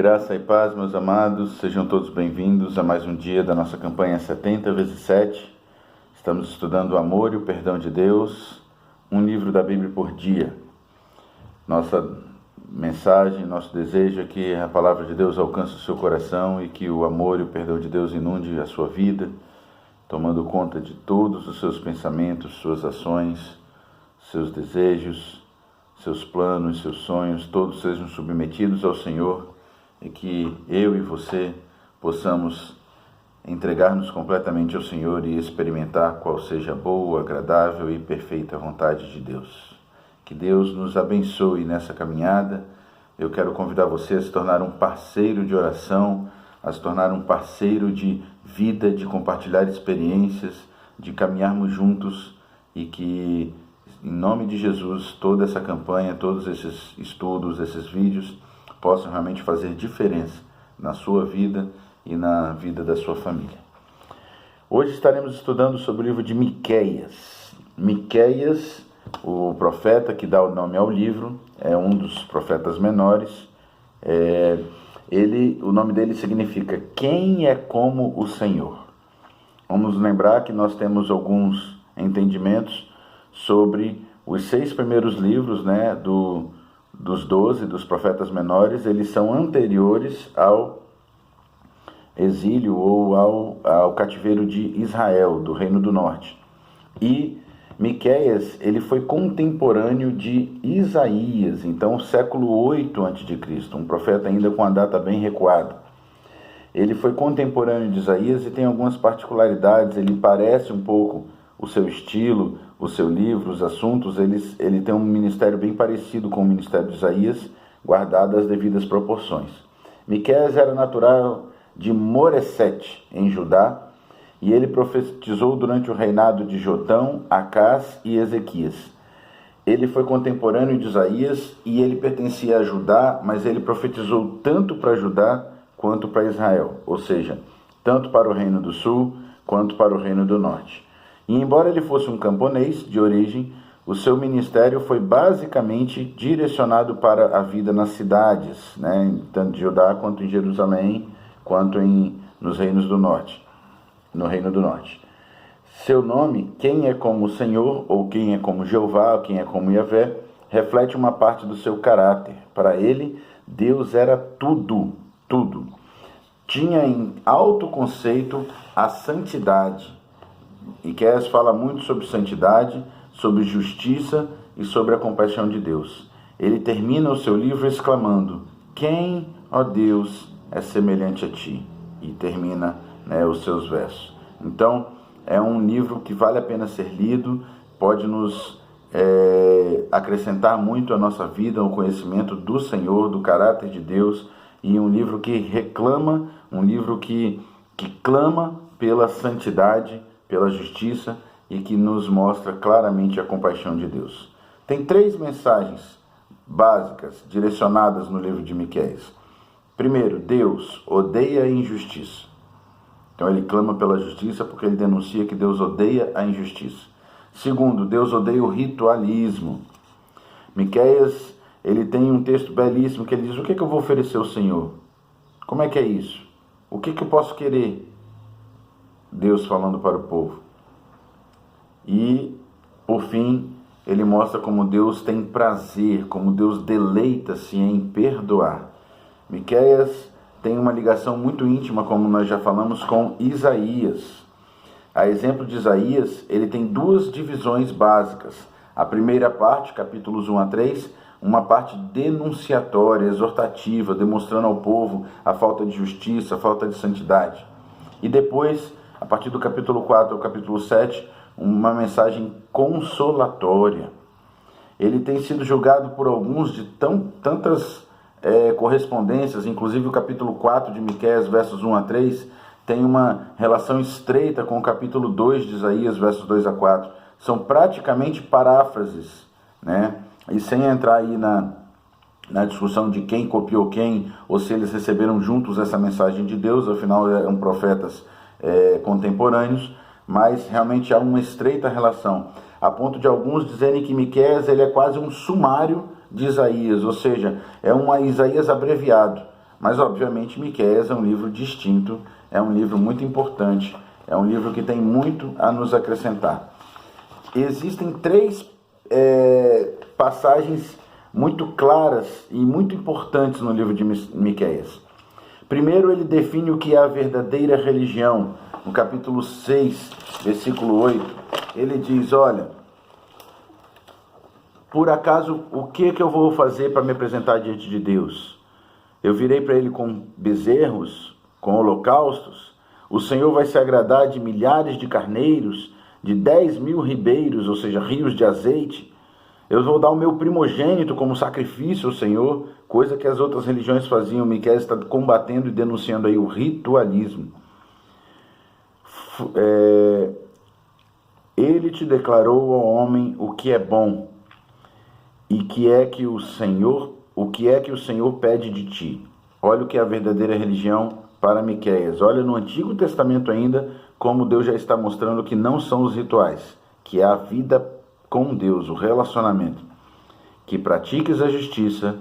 Graça e paz, meus amados, sejam todos bem-vindos a mais um dia da nossa campanha 70 vezes 7. Estamos estudando o amor e o perdão de Deus, um livro da Bíblia por dia. Nossa mensagem, nosso desejo é que a palavra de Deus alcance o seu coração e que o amor e o perdão de Deus inunde a sua vida, tomando conta de todos os seus pensamentos, suas ações, seus desejos, seus planos, seus sonhos, todos sejam submetidos ao Senhor e que eu e você possamos entregar-nos completamente ao Senhor e experimentar qual seja a boa, agradável e perfeita vontade de Deus. Que Deus nos abençoe nessa caminhada. Eu quero convidar você a se tornar um parceiro de oração, a se tornar um parceiro de vida, de compartilhar experiências, de caminharmos juntos e que, em nome de Jesus, toda essa campanha, todos esses estudos, esses vídeos, possam realmente fazer diferença na sua vida e na vida da sua família. Hoje estaremos estudando sobre o livro de Miqueias. Miqueias, o profeta que dá o nome ao livro, é um dos profetas menores. O nome dele significa Quem é como o Senhor. Vamos lembrar que nós temos alguns entendimentos sobre os 6 primeiros livros, dos 12 dos profetas menores. Eles são anteriores ao exílio ou ao cativeiro de Israel, do Reino do Norte. E Miqueias, ele foi contemporâneo de Isaías, então século 8 a.C., um profeta ainda com a data bem recuada. Ele foi contemporâneo de Isaías e tem algumas particularidades. Ele parece um pouco o seu estilo, o seu livro, os assuntos. Ele tem um ministério bem parecido com o ministério de Isaías, guardado as devidas proporções. Miqueias era natural de Moresete, em Judá, e ele profetizou durante o reinado de Jotão, Acás e Ezequias. Ele foi contemporâneo de Isaías e ele pertencia a Judá, mas ele profetizou tanto para Judá quanto para Israel, ou seja, tanto para o Reino do Sul quanto para o Reino do Norte. E embora ele fosse um camponês de origem, o seu ministério foi basicamente direcionado para a vida nas cidades, tanto de Judá quanto em Jerusalém, quanto nos reinos do norte, no Reino do Norte. Seu nome, Quem é como o Senhor, ou Quem é como Jeová, ou Quem é como Yahvé, reflete uma parte do seu caráter. Para ele, Deus era tudo. Tinha em alto conceito a santidade. Miqueias fala muito sobre santidade, sobre justiça e sobre a compaixão de Deus. Ele termina o seu livro exclamando: Quem, ó Deus, é semelhante a ti? E termina os seus versos. Então, é um livro que vale a pena ser lido, pode nos acrescentar muito à nossa vida, o conhecimento do Senhor, do caráter de Deus, e um livro que reclama, um livro que clama pela santidade, pela justiça e que nos mostra claramente a compaixão de Deus. Tem 3 mensagens básicas direcionadas no livro de Miqueias. Primeiro, Deus odeia a injustiça. Então ele clama pela justiça porque ele denuncia que Deus odeia a injustiça. Segundo, Deus odeia o ritualismo. Miqueias, ele tem um texto belíssimo que ele diz: o que eu vou oferecer ao Senhor? Como é que é isso? O que eu posso querer? Deus falando para o povo. E, por fim, ele mostra como Deus tem prazer, como Deus deleita-se em perdoar. Miqueias tem uma ligação muito íntima, como nós já falamos, com Isaías. A exemplo de Isaías, ele tem 2 divisões básicas. A primeira parte, capítulos 1 a 3, uma parte denunciatória, exortativa, demonstrando ao povo a falta de justiça, a falta de santidade. E depois, a partir do capítulo 4 ao capítulo 7, uma mensagem consolatória. Ele tem sido julgado por alguns de tantas correspondências, inclusive o capítulo 4 de Miqueias, versos 1 a 3, tem uma relação estreita com o capítulo 2 de Isaías, versos 2 a 4. São praticamente paráfrases, E sem entrar aí na discussão de quem copiou quem, ou se eles receberam juntos essa mensagem de Deus, afinal eram profetas contemporâneos, mas realmente há uma estreita relação, a ponto de alguns dizerem que Miqueias ele é quase um sumário de Isaías, ou seja, é um Isaías abreviado. Mas, obviamente, Miqueias é um livro distinto, é um livro muito importante, é um livro que tem muito a nos acrescentar. Existem três passagens muito claras e muito importantes no livro de Miqueias. Primeiro, ele define o que é a verdadeira religião. No capítulo 6, versículo 8, ele diz, olha, por acaso, o que eu vou fazer para me apresentar diante de Deus? Eu virei para ele com bezerros, com holocaustos? O Senhor vai se agradar de milhares de carneiros, de 10.000 ribeiros, ou seja, rios de azeite? Eu vou dar o meu primogênito como sacrifício ao Senhor, coisa que as outras religiões faziam. Miqueias está combatendo e denunciando aí o ritualismo. Ele te declarou ao homem o que é bom e o que é que o Senhor pede de ti. Olha o que é a verdadeira religião para Miqueias. Olha no Antigo Testamento ainda como Deus já está mostrando que não são os rituais, que é a vida com Deus, o relacionamento. Que pratiques a justiça,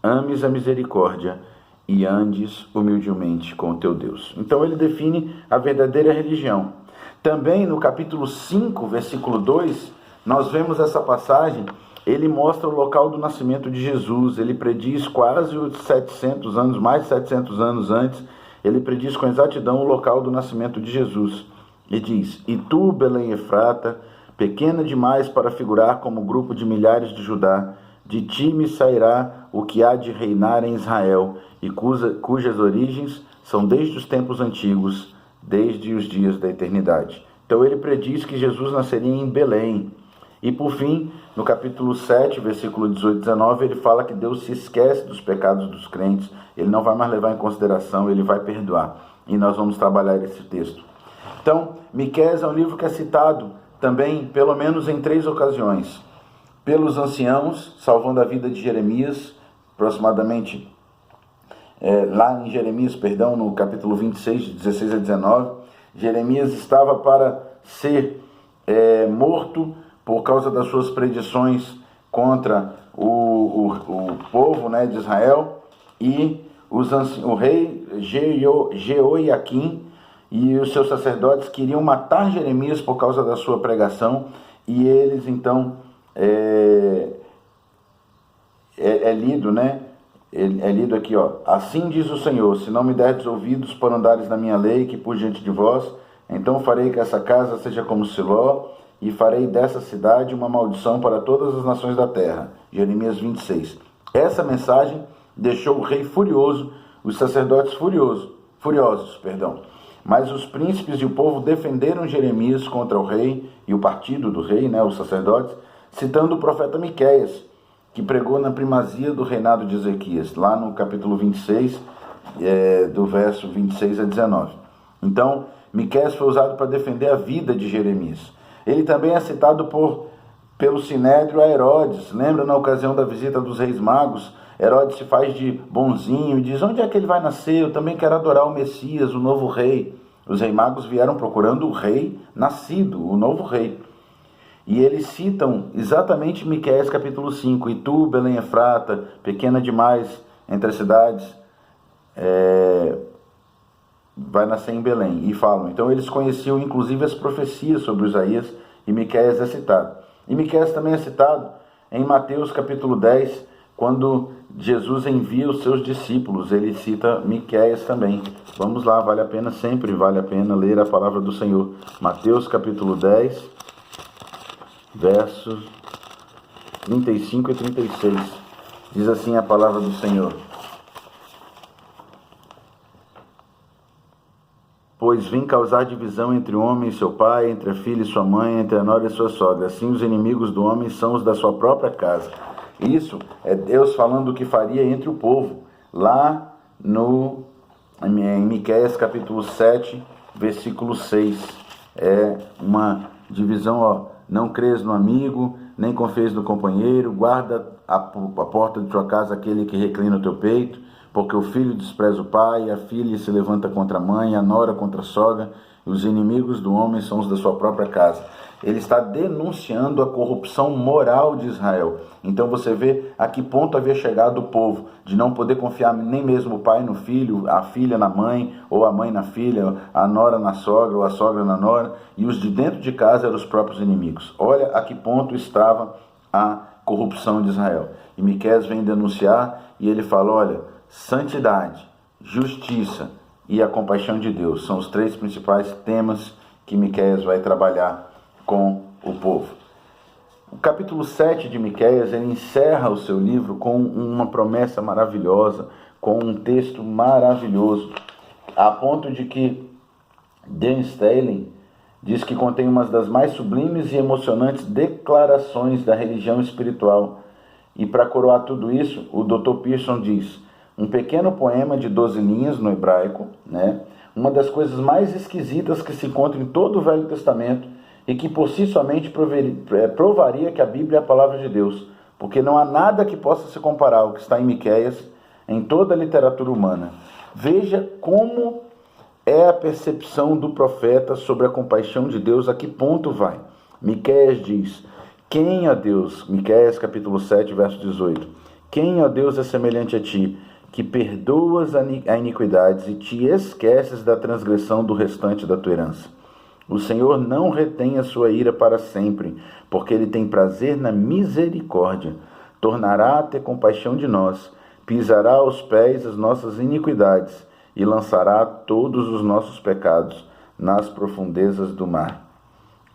ames a misericórdia e andes humildemente com o teu Deus. Então ele define a verdadeira religião. Também no capítulo 5, versículo 2, nós vemos essa passagem. Ele mostra o local do nascimento de Jesus. Ele prediz quase os 700 anos, mais de 700 anos antes, ele prediz com exatidão o local do nascimento de Jesus. E diz, e tu, Belém Efrata, pequena demais para figurar como grupo de milhares de Judá, de ti me sairá o que há de reinar em Israel, e cujas origens são desde os tempos antigos, desde os dias da eternidade. Então ele prediz que Jesus nasceria em Belém. E por fim, no capítulo 7, versículo 18 e 19, ele fala que Deus se esquece dos pecados dos crentes, ele não vai mais levar em consideração, ele vai perdoar. E nós vamos trabalhar esse texto. Então, Miqueias é um livro que é citado também, pelo menos em 3 ocasiões. Pelos anciãos, salvando a vida de Jeremias, aproximadamente, lá em Jeremias, no capítulo 26, de 16 a 19, Jeremias estava para ser morto por causa das suas predições contra o povo, né, de Israel, e o rei Jeoiaquim e os seus sacerdotes queriam matar Jeremias por causa da sua pregação, e eles então lido, né? É lido aqui, ó. Assim diz o Senhor: se não me derdes ouvidos por andares na minha lei, que pus diante de vós, então farei que essa casa seja como Siló, e farei dessa cidade uma maldição para todas as nações da terra. Jeremias 26. Essa mensagem deixou o rei furioso, os sacerdotes furiosos. Mas os príncipes e o povo defenderam Jeremias contra o rei e o partido do rei, né, os sacerdotes, citando o profeta Miqueias, que pregou na primazia do reinado de Ezequias, lá no capítulo 26, do verso 26 a 19. Então, Miqueias foi usado para defender a vida de Jeremias. Ele também é citado pelo Sinédrio a Herodes. Lembra na ocasião da visita dos reis magos? Herodes se faz de bonzinho e diz, onde é que ele vai nascer? Eu também quero adorar o Messias, o novo rei. Os reis magos vieram procurando o rei nascido, o novo rei. E eles citam exatamente Miqueias capítulo 5. E tu, Belém Efrata, pequena demais entre as cidades, vai nascer em Belém. E falam. Então eles conheciam inclusive as profecias sobre Isaías, e Miqueias é citado. E Miqueias também é citado em Mateus capítulo 10, quando Jesus envia os seus discípulos. Ele cita Miqueias também. Vamos lá, vale a pena, sempre vale a pena ler a palavra do Senhor. Mateus capítulo 10, versos 35 e 36. Diz assim a palavra do Senhor: pois vim causar divisão entre o homem e seu pai, entre a filha e sua mãe, entre a nora e sua sogra. Assim os inimigos do homem são os da sua própria casa. Isso é Deus falando o que faria entre o povo. Lá em Miqueias capítulo 7, versículo 6. É uma divisão, ó. Não crês no amigo, nem confies no companheiro, guarda a porta de tua casa aquele que reclina o teu peito, porque o filho despreza o pai, a filha se levanta contra a mãe, a nora contra a sogra, Os inimigos do homem são os da sua própria casa. Ele está denunciando a corrupção moral de Israel. Então você vê a que ponto havia chegado o povo, de não poder confiar nem mesmo o pai no filho, a filha na mãe, ou a mãe na filha, a nora na sogra, ou a sogra na nora, e os de dentro de casa eram os próprios inimigos. Olha a que ponto estava a corrupção de Israel. E Miqueias vem denunciar, e ele fala, olha, santidade, justiça e a compaixão de Deus são os três principais temas que Miqueias vai trabalhar com o povo. O capítulo 7 de Miqueias, ele encerra o seu livro com uma promessa maravilhosa, com um texto maravilhoso, a ponto de que Dan Staley diz que contém uma das mais sublimes e emocionantes declarações da religião espiritual. E para coroar tudo isso, o Dr. Pearson diz, um pequeno poema de 12 linhas no hebraico, né? Uma das coisas mais esquisitas que se encontra em todo o Velho Testamento, e que por si somente provaria que a Bíblia é a palavra de Deus, porque não há nada que possa se comparar ao que está em Miqueias em toda a literatura humana. Veja como é a percepção do profeta sobre a compaixão de Deus, a que ponto vai. Miqueias diz, quem, ó Deus, Miqueias capítulo 7, verso 18, quem, ó Deus, é semelhante a ti, que perdoas a iniquidades e te esqueces da transgressão do restante da tua herança. O Senhor não retém a sua ira para sempre, porque Ele tem prazer na misericórdia. Tornará a ter compaixão de nós, pisará aos pés as nossas iniquidades e lançará todos os nossos pecados nas profundezas do mar.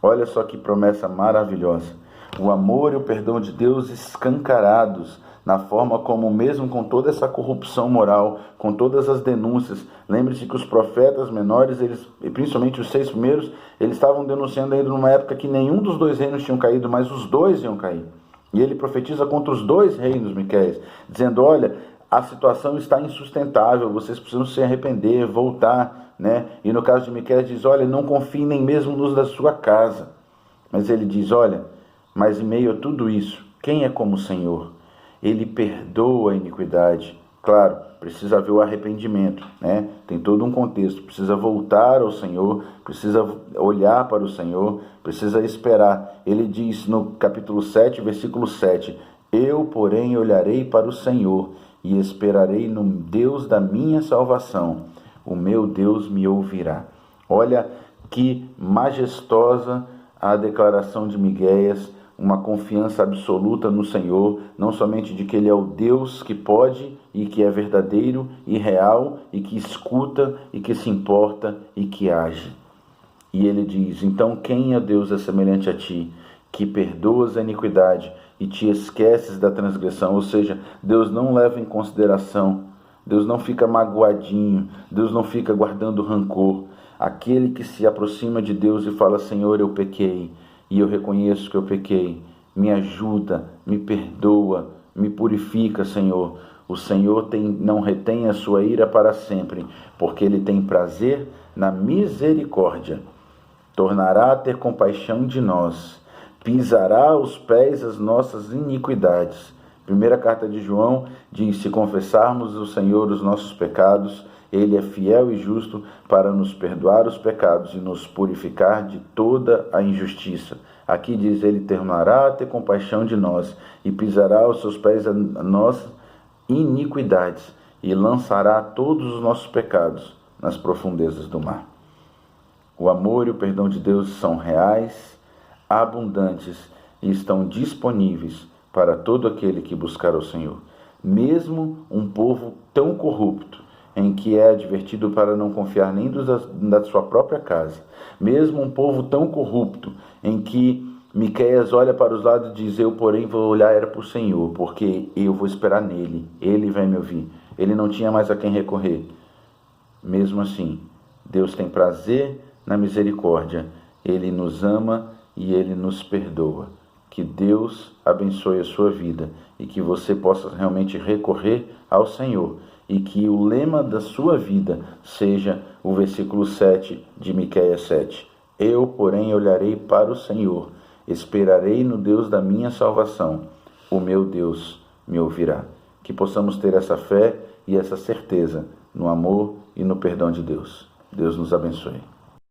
Olha só que promessa maravilhosa. O amor e o perdão de Deus escancarados na forma como, mesmo com toda essa corrupção moral, com todas as denúncias, lembre-se que os profetas menores, eles, principalmente os 6 primeiros, eles estavam denunciando ainda numa época que nenhum dos 2 reinos tinham caído, mas os 2 iam cair. E ele profetiza contra os 2 reinos, Miqueias, dizendo, olha, a situação está insustentável, vocês precisam se arrepender, voltar, né? E no caso de Miqueias diz, olha, não confiem nem mesmo nos da sua casa. Mas ele diz, olha, mas em meio a tudo isso, quem é como o Senhor? Ele perdoa a iniquidade. Claro, precisa haver o arrependimento, né? Tem todo um contexto. Precisa voltar ao Senhor, precisa olhar para o Senhor, precisa esperar. Ele diz no capítulo 7, versículo 7, eu, porém, olharei para o Senhor e esperarei no Deus da minha salvação. O meu Deus me ouvirá. Olha que majestosa a declaração de Miqueias, uma confiança absoluta no Senhor, não somente de que Ele é o Deus que pode e que é verdadeiro e real e que escuta e que se importa e que age. E ele diz, então quem, ó Deus, é semelhante a ti, que perdoas a iniquidade e te esqueces da transgressão? Ou seja, Deus não leva em consideração, Deus não fica magoadinho, Deus não fica guardando rancor. Aquele que se aproxima de Deus e fala, Senhor, eu pequei, e eu reconheço que eu pequei, me ajuda, me perdoa, me purifica, Senhor. O Senhor não retém a sua ira para sempre, porque Ele tem prazer na misericórdia. Tornará a ter compaixão de nós, pisará aos pés as nossas iniquidades. Primeira carta de João diz, se confessarmos ao Senhor os nossos pecados, Ele é fiel e justo para nos perdoar os pecados e nos purificar de toda a injustiça. Aqui diz, Ele tornará a ter compaixão de nós e pisará aos seus pés as nossas iniquidades e lançará todos os nossos pecados nas profundezas do mar. O amor e o perdão de Deus são reais, abundantes e estão disponíveis para todo aquele que buscar o Senhor. Mesmo um povo tão corrupto, em que é advertido para não confiar nem da sua própria casa. Mesmo um povo tão corrupto, em que Miqueias olha para os lados e diz, eu, porém, vou olhar era para o Senhor, porque eu vou esperar nele, Ele vai me ouvir. Ele não tinha mais a quem recorrer. Mesmo assim, Deus tem prazer na misericórdia, Ele nos ama e Ele nos perdoa. Que Deus abençoe a sua vida e que você possa realmente recorrer ao Senhor e que o lema da sua vida seja o versículo 7 de Miqueias 7. Eu, porém, olharei para o Senhor, esperarei no Deus da minha salvação, o meu Deus me ouvirá. Que possamos ter essa fé e essa certeza no amor e no perdão de Deus. Deus nos abençoe.